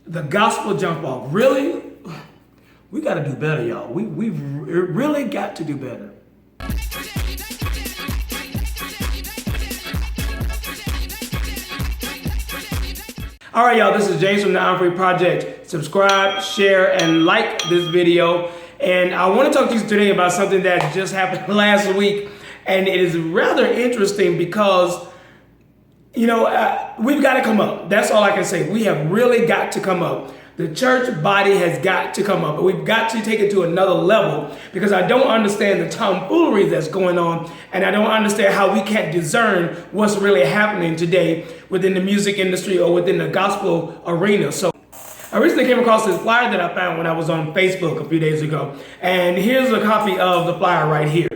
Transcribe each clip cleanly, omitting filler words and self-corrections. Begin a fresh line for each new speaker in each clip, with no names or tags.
The Gospel Jumpoff. Really? We got to do better, y'all. We've really got to do better. All right, y'all, this is James from the I'm Free Project. Subscribe, share, and like this video. And I want to talk to you today about something that just happened last week. And it is rather interesting because, you know, we've got to come up. That's all I can say. We have really got to come up. The church body has got to come up. We've got to take it to another level because I don't understand the tomfoolery that's going on, and I don't understand how we can't discern what's really happening today within the music industry or within the gospel arena. So I recently came across this flyer that I found when I was on Facebook a few days ago, and here's a copy of the flyer right here.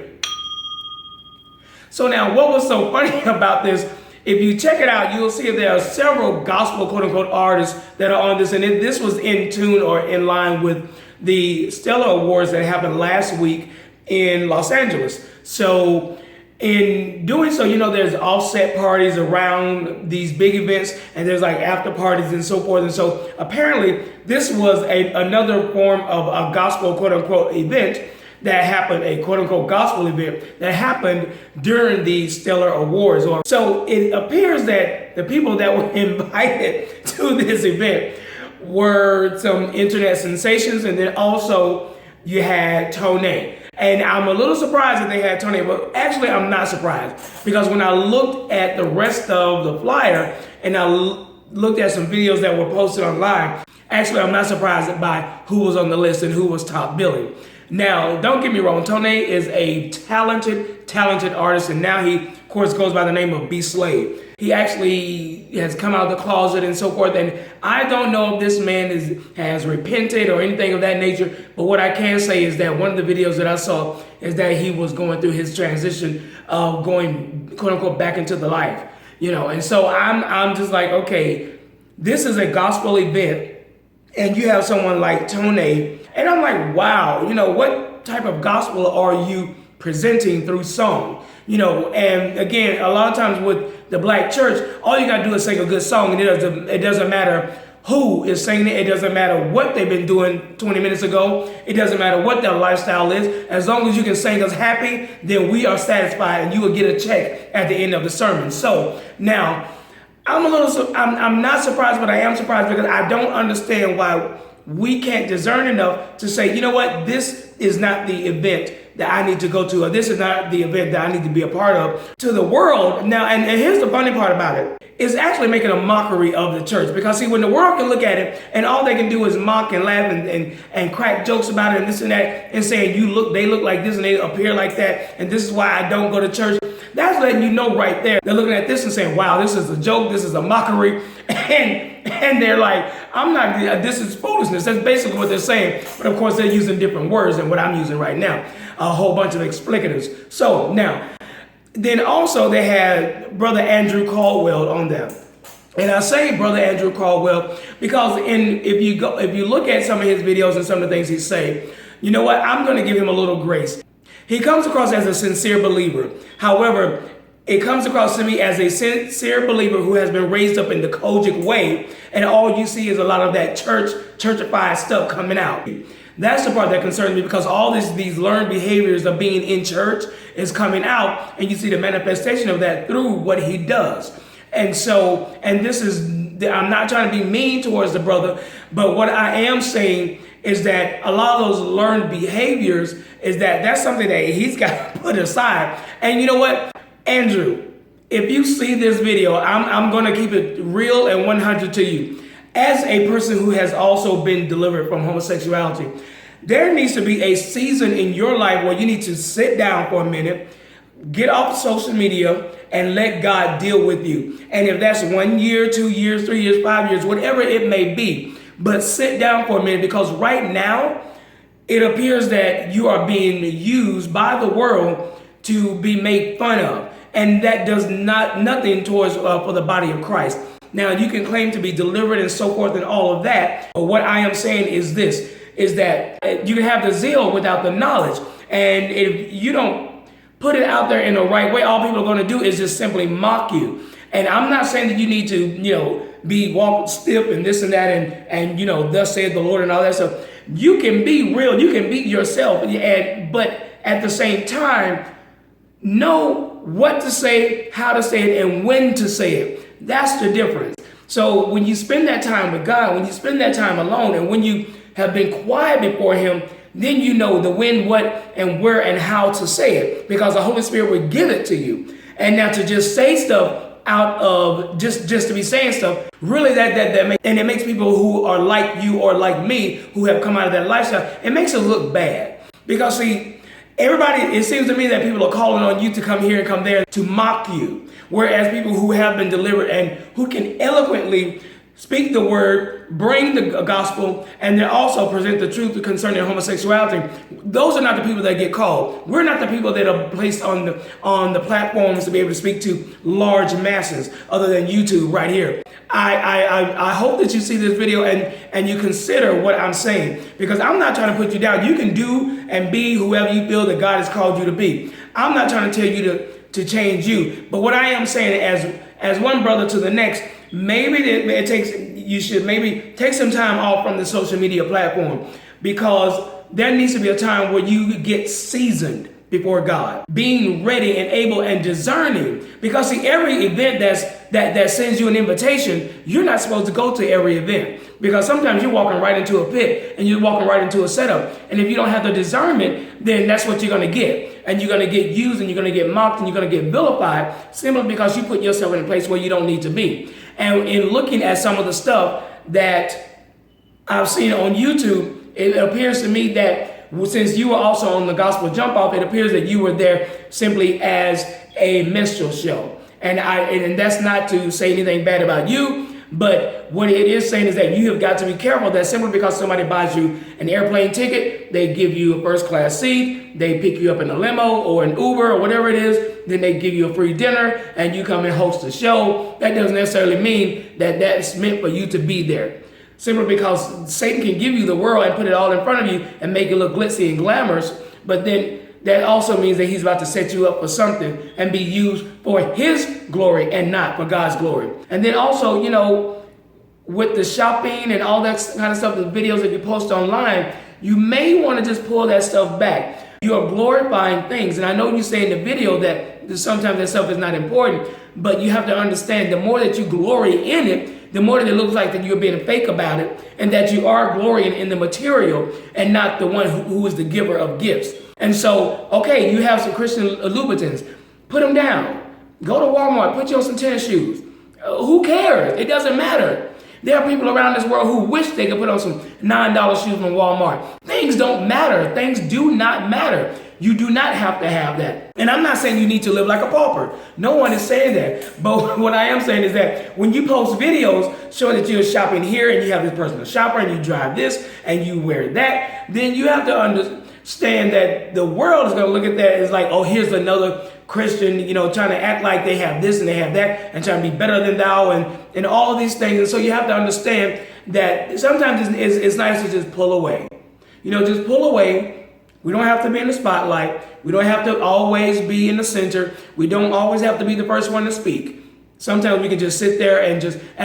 So now, what was so funny about this? If you check it out, you'll see there are several gospel quote-unquote artists that are on this, and this was in tune or in line with the Stellar Awards that happened last week in Los Angeles. So in doing so, you know, there's offset parties around these big events, and there's like after parties and so forth. And so apparently this was another form of a gospel quote-unquote event that happened, a quote-unquote gospel event that happened during the Stellar Awards. So it appears that the people that were invited to this event were some internet sensations, and then also you had Tonex. And I'm a little surprised that they had Tonex, but actually I'm not surprised, because when I looked at the rest of the flyer and I looked at some videos that were posted online, actually I'm not surprised by who was on the list and who was top billing. Now, don't get me wrong, Tonex is a talented artist, and now he, of course, goes by the name of B Slave. He actually has come out of the closet and so forth, and I don't know if this man has repented or anything of that nature, but what I can say is that one of the videos that I saw is that he was going through his transition of going, quote-unquote, back into the life, you know, and so I'm just like, okay, this is a gospel event, and you have someone like Tonex. And I'm like, wow, you know, what type of gospel are you presenting through song? You know, and again, a lot of times with the black church, all you got to do is sing a good song, and it doesn't matter who is singing it. It doesn't matter what they've been doing 20 minutes ago. It doesn't matter what their lifestyle is. As long as you can sing us happy, then we are satisfied, and you will get a check at the end of the sermon. So now, I'm not surprised, but I am surprised because I don't understand why we can't discern enough to say, you know what, this is not the event that I need to go to, or this is not the event that I need to be a part of. To the world now, and here's the funny part about it, it's actually making a mockery of the church, because see, when the world can look at it and all they can do is mock and laugh and crack jokes about it and this and that, and saying they look like this and they appear like that, and this is why I don't go to church. That's letting you know right there. They're looking at this and saying, wow, this is a joke, this is a mockery. And they're like, this is foolishness. That's basically what they're saying. But of course, they're using different words than what I'm using right now. A whole bunch of explicatives. So now, then also they had Brother Andrew Caldwell on there. And I say Brother Andrew Caldwell because if you look at some of his videos and some of the things he say, you know what, I'm going to give him a little grace. He comes across as a sincere believer. However, it comes across to me as a sincere believer who has been raised up in the Kojic way, and all you see is a lot of that churchified stuff coming out. That's the part that concerns me, because all these learned behaviors of being in church is coming out, and you see the manifestation of that through what he does. And so, and this is, I'm not trying to be mean towards the brother, but what I am saying is that a lot of those learned behaviors is that's something that he's got to put aside. And you know what, Andrew, if you see this video, I'm going to keep it real and 100 to you. As a person who has also been delivered from homosexuality, there needs to be a season in your life where you need to sit down for a minute, get off social media, and let God deal with you. And if that's 1 year, 2 years, 3 years, 5 years, whatever it may be, but sit down for a minute, because right now it appears that you are being used by the world to be made fun of. And that does nothing towards for the body of Christ. Now, you can claim to be delivered and so forth and all of that. But what I am saying is this, is that you can have the zeal without the knowledge. And if you don't put it out there in the right way, all people are going to do is just simply mock you. And I'm not saying that you need to, be walk stiff and this and that and thus saith the Lord and all that stuff. You can be real, you can be yourself, but at the same time, know what to say, how to say it, and when to say it. That's the difference. So when you spend that time with God, when you spend that time alone, and when you have been quiet before him, then you know the when, what, and where, and how to say it, because the Holy Spirit will give it to you. And now to just say stuff out of just to be saying stuff, really and it makes people who are like you or like me, who have come out of that lifestyle, it makes it look bad. Because see, everybody, it seems to me that people are calling on you to come here and come there to mock you. Whereas people who have been delivered and who can eloquently speak the word, bring the gospel, and then also present the truth concerning homosexuality, those are not the people that get called. We're not the people that are placed on the platforms to be able to speak to large masses other than YouTube right here. I hope that you see this video and you consider what I'm saying, because I'm not trying to put you down. You can do and be whoever you feel that God has called you to be. I'm not trying to tell you to change you. But what I am saying, as one brother to the next, you should maybe take some time off from the social media platform, because there needs to be a time where you get seasoned before God, being ready and able and discerning. Because see, every event that sends you an invitation, you're not supposed to go to every event, because sometimes you're walking right into a pit and you're walking right into a setup. And if you don't have the discernment, then that's what you're going to get. And you're going to get used, and you're going to get mocked, and you're going to get vilified, simply because you put yourself in a place where you don't need to be. And in looking at some of the stuff that I've seen on YouTube, it appears to me that since you were also on the Gospel Jumpoff, it appears that you were there simply as a minstrel show. And that's not to say anything bad about you, but what it is saying is that you have got to be careful that simply because somebody buys you an airplane ticket, they give you a first class seat, they pick you up in a limo or an Uber or whatever it is, then they give you a free dinner and you come and host a show. That doesn't necessarily mean that that's meant for you to be there. Simply because Satan can give you the world and put it all in front of you and make it look glitzy and glamorous, but then that also means that he's about to set you up for something and be used for his glory and not for God's glory. And then also, with the shopping and all that kind of stuff, the videos that you post online, you may want to just pull that stuff back. You are glorifying things. And I know you say in the video that sometimes that stuff is not important, but you have to understand, the more that you glory in it, the more that it looks like that you're being fake about it, and that you are glorying in the material and not the one who is the giver of gifts. And so, okay, you have some Christian Louboutins, put them down. Go to Walmart, put you on some tennis shoes. Who cares? It doesn't matter. There are people around this world who wish they could put on some $9 shoes from Walmart. Things don't matter. Things do not matter. You do not have to have that. And I'm not saying you need to live like a pauper. No one is saying that. But what I am saying is that when you post videos showing that you're shopping here and you have this personal shopper and you drive this and you wear that, then you have to understand that the world is going to look at that as like, oh, here's another Christian, trying to act like they have this and they have that and trying to be better than thou and all of these things. And so you have to understand that sometimes it's nice to just pull away. Just pull away. We don't have to be in the spotlight. We don't have to always be in the center. We don't always have to be the first one to speak. Sometimes we can just sit there and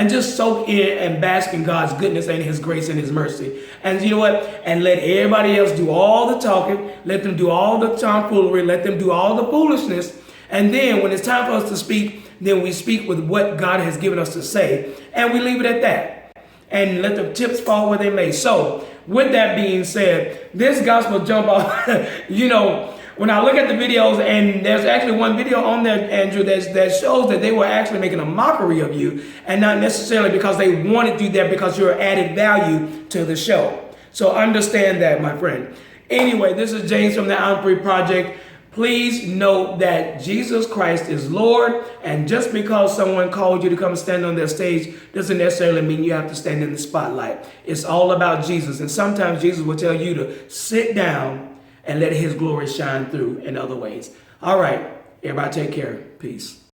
just soak in and bask in God's goodness and his grace and his mercy. And you know what? And let everybody else do all the talking. Let them do all the tomfoolery. Let them do all the foolishness. And then when it's time for us to speak, then we speak with what God has given us to say. And we leave it at that. And let the chips fall where they may. So with that being said, this Gospel Jumpoff, when I look at the videos, and there's actually one video on there, Andrew, that shows that they were actually making a mockery of you, and not necessarily because they wanted you there because you're added value to the show. So understand that, my friend. Anyway, this is James from the I'm Free Project. Please note that Jesus Christ is Lord, and just because someone called you to come stand on their stage doesn't necessarily mean you have to stand in the spotlight. It's all about Jesus, and sometimes Jesus will tell you to sit down and let his glory shine through in other ways. All right, everybody take care. Peace.